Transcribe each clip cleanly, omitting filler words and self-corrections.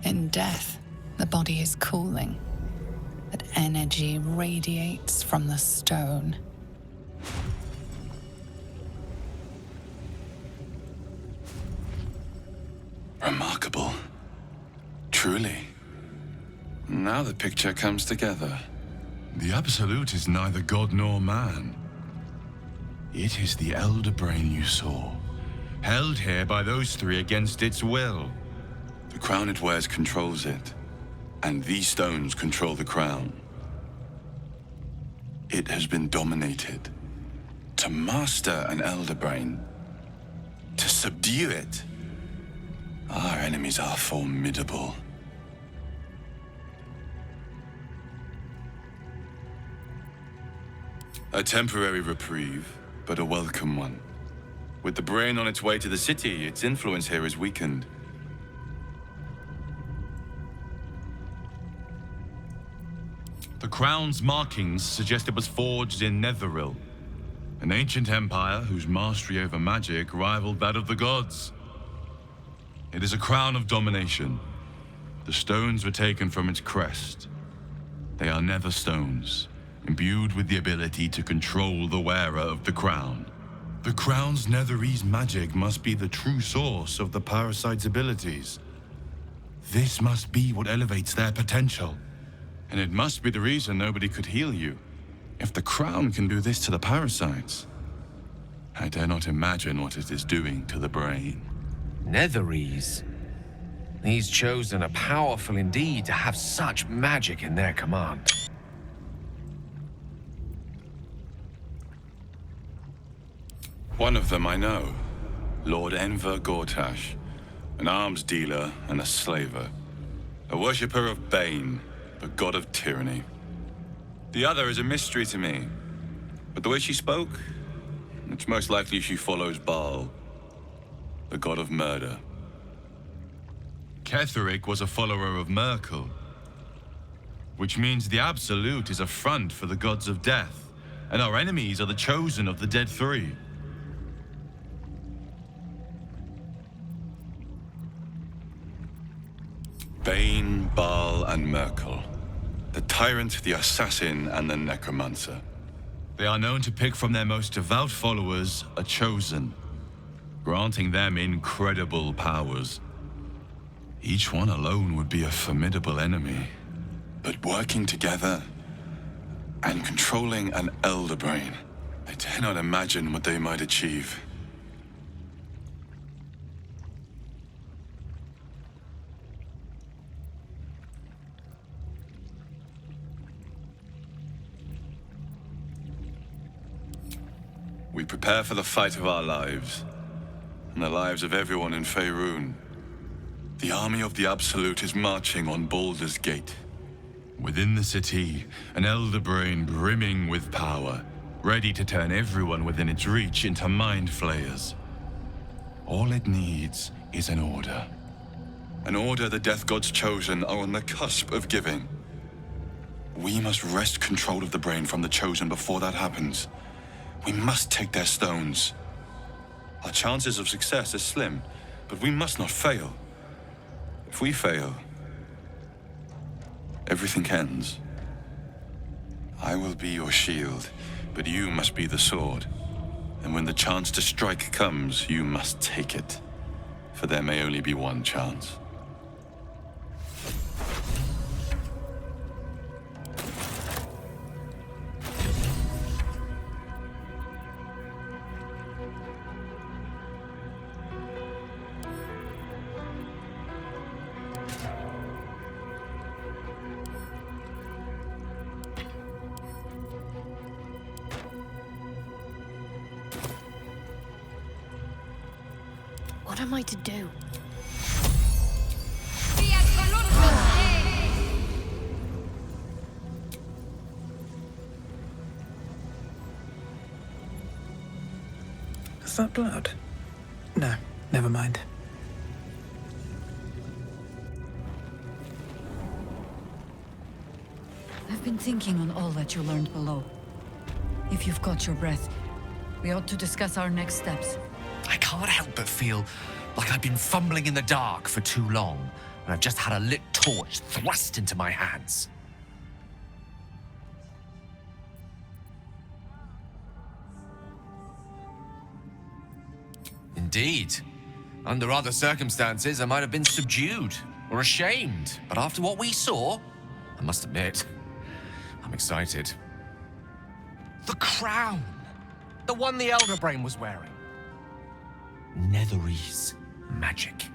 In death, the body is cooling, but energy radiates from the stone. Remarkable. Truly. Now the picture comes together. The Absolute is neither god nor man. It is the Elder Brain you saw, held here by those three against its will. The crown it wears controls it, and these stones control the crown. It has been dominated. To master an Elder Brain, to subdue it, our enemies are formidable. A temporary reprieve, but a welcome one. With the brain on its way to the city, its influence here is weakened. The crown's markings suggest it was forged in Netheril, an ancient empire whose mastery over magic rivaled that of the gods. It is a crown of domination. The stones were taken from its crest. They are nether stones, imbued with the ability to control the wearer of the crown. The crown's Netherese magic must be the true source of the parasite's abilities. This must be what elevates their potential. And it must be the reason nobody could heal you. If the crown can do this to the parasites, I dare not imagine what it is doing to the brain. Netherese. These Chosen are powerful indeed to have such magic in their command. One of them I know, Lord Enver Gortash, an arms dealer and a slaver, a worshipper of Bane, the god of tyranny. The other is a mystery to me, but the way she spoke, it's most likely she follows Baal, the god of murder. Ketheric was a follower of Merkel, which means the Absolute is a front for the gods of death, and our enemies are the Chosen of the Dead Three. Bane, Baal, and Merkel. The tyrant, the assassin, and the necromancer. They are known to pick from their most devout followers a Chosen, granting them incredible powers. Each one alone would be a formidable enemy. But working together and controlling an Elder Brain, I dare not imagine what they might achieve. We prepare for the fight of our lives, and the lives of everyone in Faerun. The army of the Absolute is marching on Baldur's Gate. Within the city, an Elder Brain brimming with power, ready to turn everyone within its reach into mind flayers. All it needs is an order. An order the Death God's Chosen are on the cusp of giving. We must wrest control of the brain from the Chosen before that happens. We must take their stones. Our chances of success are slim, but we must not fail. If we fail, everything ends. I will be your shield, but you must be the sword. And when the chance to strike comes, you must take it. For there may only be one chance. What am I to do? Is that blood? No, never mind. I've been thinking on all that you learned below. If you've got your breath, we ought to discuss our next steps. I can't help but feel like I've been fumbling in the dark for too long. and I've just had a lit torch thrust into my hands. Indeed. Under other circumstances, I might have been subdued or ashamed. But after what we saw, I must admit, I'm excited. The crown! The one the Elder Brain was wearing. Netherese magic.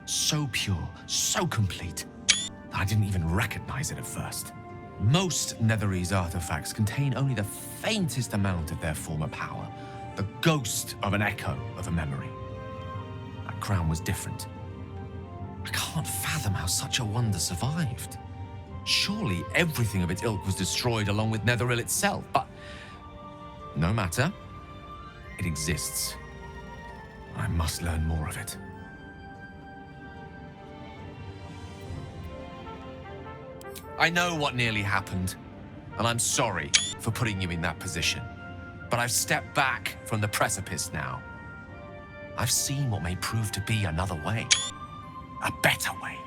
So pure, so complete, that I didn't even recognize it at first. Most Netherese artifacts contain only the faintest amount of their former power, the ghost of an echo of a memory. That crown was different. I can't fathom how such a wonder survived. Surely everything of its ilk was destroyed along with Netheril itself, but no matter. It exists. I must learn more of it. I know what nearly happened, and I'm sorry for putting you in that position. But I've stepped back from the precipice now. I've seen what may prove to be another way. A better way.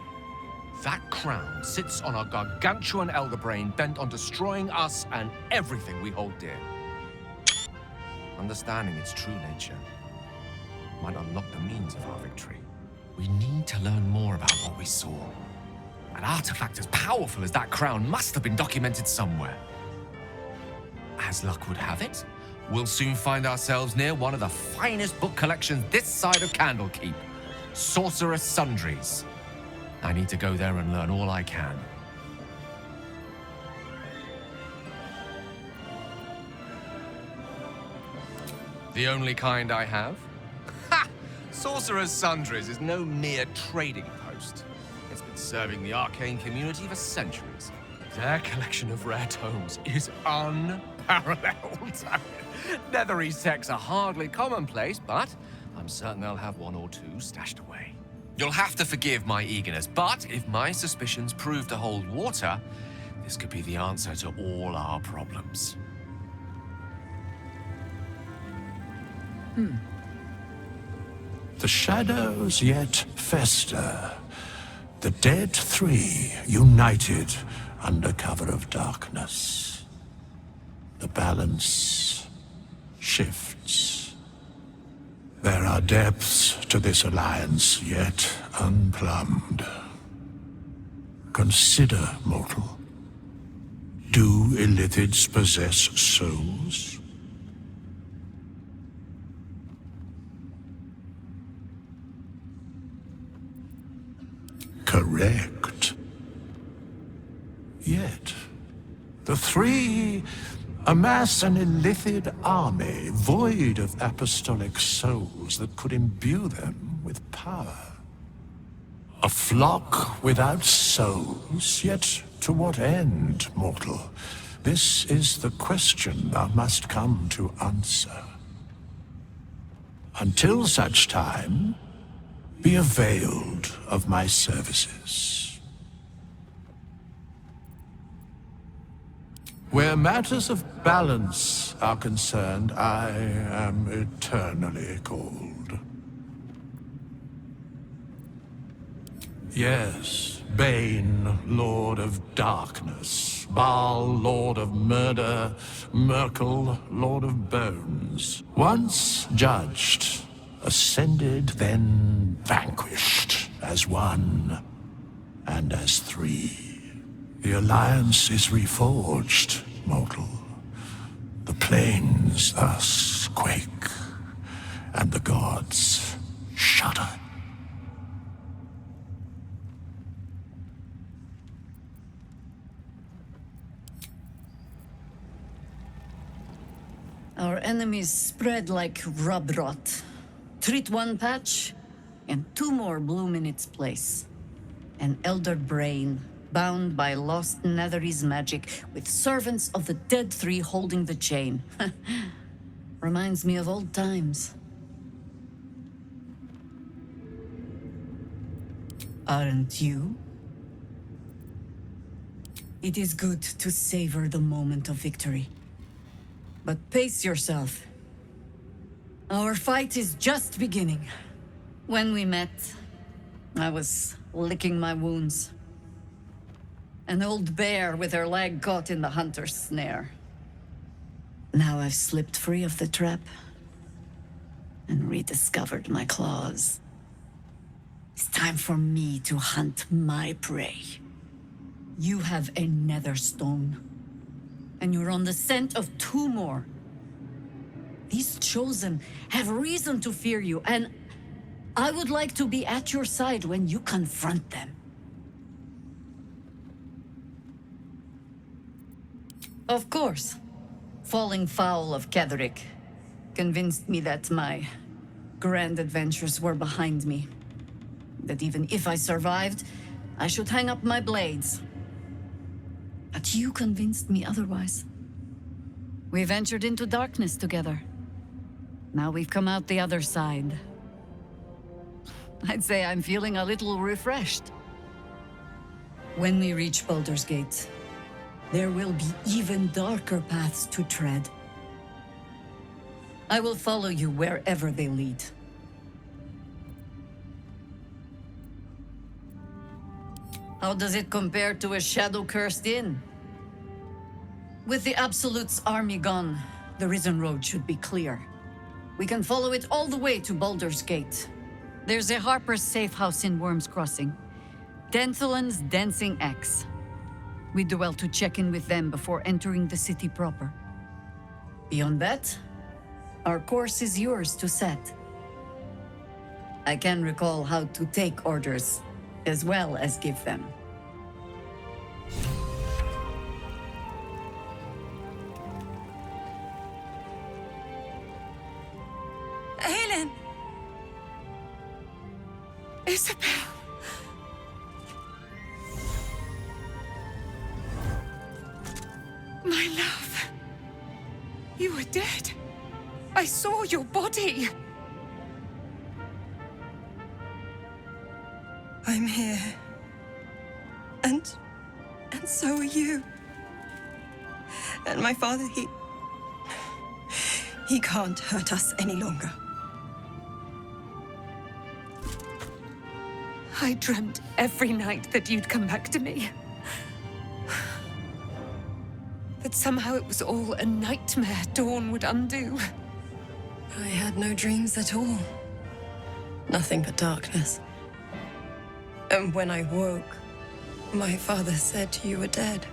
That crown sits on a gargantuan elder brain bent on destroying us and everything we hold dear. Understanding its true nature might unlock the means of our victory. We need to learn more about what we saw. An artifact as powerful as that crown must have been documented somewhere. As luck would have it, we'll soon find ourselves near one of the finest book collections this side of Candlekeep, Sorcerous Sundries. I need to go there and learn all I can. The only kind I have? Ha! Sorcerous Sundries is no mere trading post. It's been serving the arcane community for centuries. Their collection of rare tomes is unparalleled. Netherese texts are hardly commonplace, but I'm certain they'll have one or two stashed away. You'll have to forgive my eagerness, but if my suspicions prove to hold water, this could be the answer to all our problems. The shadows yet fester. The dead three united under cover of darkness. The balance shifts. There are depths to this alliance yet unplumbed. Consider, mortal. Do Illithids possess souls? Correct. Yet, the three amass an Illithid army void of apostolic souls that could imbue them with power. A flock without souls, yet to what end, mortal? This is the question thou must come to answer. Until such time, be availed of my services. Where matters of balance are concerned, I am eternally cold. Yes, Bane, Lord of Darkness, Baal, Lord of Murder, Merkel, Lord of Bones. Once judged, ascended, then vanquished, as one and as three. The alliance is reforged, mortal. The plains thus quake, and the gods shudder. Our enemies spread like rub rot. Treat one patch, and two more bloom in its place. An elder brain, bound by lost Netherese magic, with servants of the dead three holding the chain. Reminds me of old times. Aren't you? It is good to savor the moment of victory. But pace yourself. Our fight is just beginning. When we met, I was licking my wounds. An old bear with her leg caught in the hunter's snare. Now I've slipped free of the trap and rediscovered my claws. It's time for me to hunt my prey. You have a nether stone, and you're on the scent of 2 more. These chosen have reason to fear you, and I would like to be at your side when you confront them. Of course, falling foul of Ketheric convinced me that my grand adventures were behind me. That even if I survived, I should hang up my blades. But you convinced me otherwise. We ventured into darkness together. Now we've come out the other side. I'd say I'm feeling a little refreshed. When we reach Baldur's Gate, there will be even darker paths to tread. I will follow you wherever they lead. How does it compare to a shadow-cursed inn? With the Absolute's army gone, the Risen Road should be clear. We can follow it all the way to Baldur's Gate. There's a Harper's safe house in Worm's Crossing. Denthalen's Dancing X. We do well to check in with them before entering the city proper. Beyond that, our course is yours to set. I can recall how to take orders, as well as give them. Aylin! Isabel! My love! You were dead. I saw your body. I'm here. And so are you. And my father, he can't hurt us any longer. I dreamt every night that you'd come back to me. That somehow it was all a nightmare Dawn would undo. I had no dreams at all. Nothing but darkness. And when I woke, my father said you were dead.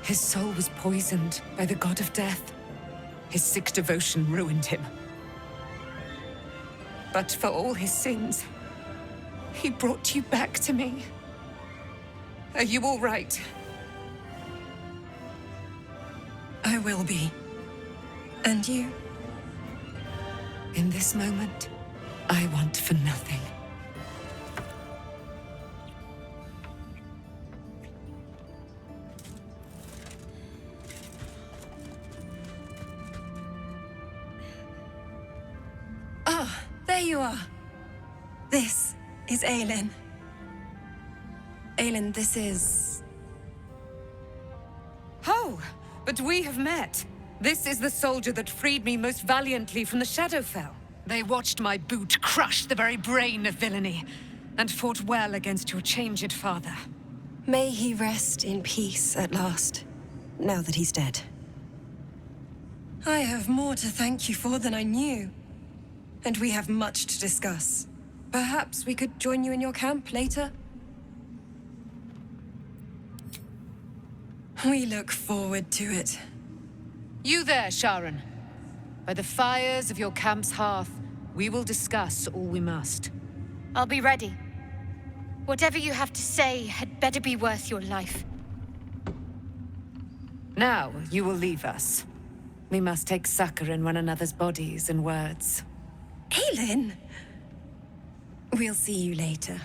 His soul was poisoned by the god of death. His sick devotion ruined him. But for all his sins, he brought you back to me. Are you all right? I will be. And you? In this moment, I want for nothing. Ah, there you are. This is Aylin. Aylin, this is... Oh, but we have met. This is the soldier that freed me most valiantly from the Shadowfell. They watched my boot crush the very brain of villainy, and fought well against your changed father. May he rest in peace at last, now that he's dead. I have more to thank you for than I knew. And we have much to discuss. Perhaps we could join you in your camp later? We look forward to it. You there, Sharon. By the fires of your camp's hearth, we will discuss all we must. I'll be ready. Whatever you have to say had better be worth your life. Now, you will leave us. We must take succor in one another's bodies and words. Aylin! We'll see you later.